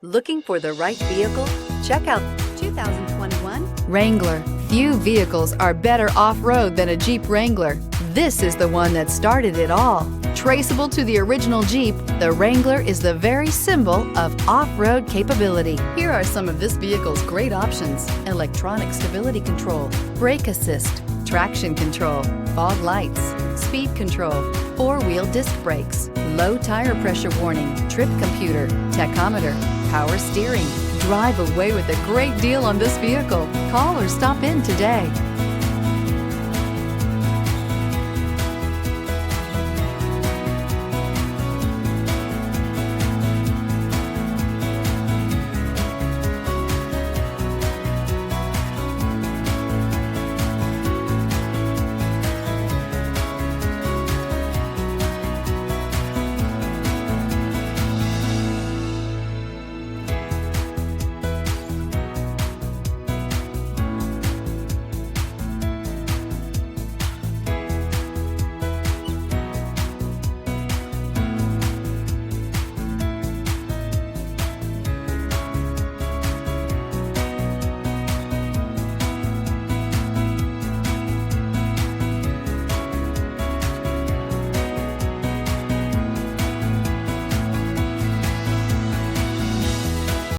Looking for the right vehicle? Check out 2021 Wrangler. Few vehicles are better off-road than a Jeep Wrangler. This is the one that started it all. Traceable to the original Jeep, the Wrangler is the very symbol of off-road capability. Here are some of this vehicle's great options: electronic stability control, brake assist, traction control, fog lights, speed control, four-wheel disc brakes, low tire pressure warning, trip computer, tachometer, power steering. Drive away with a great deal on this vehicle. Call or stop in today.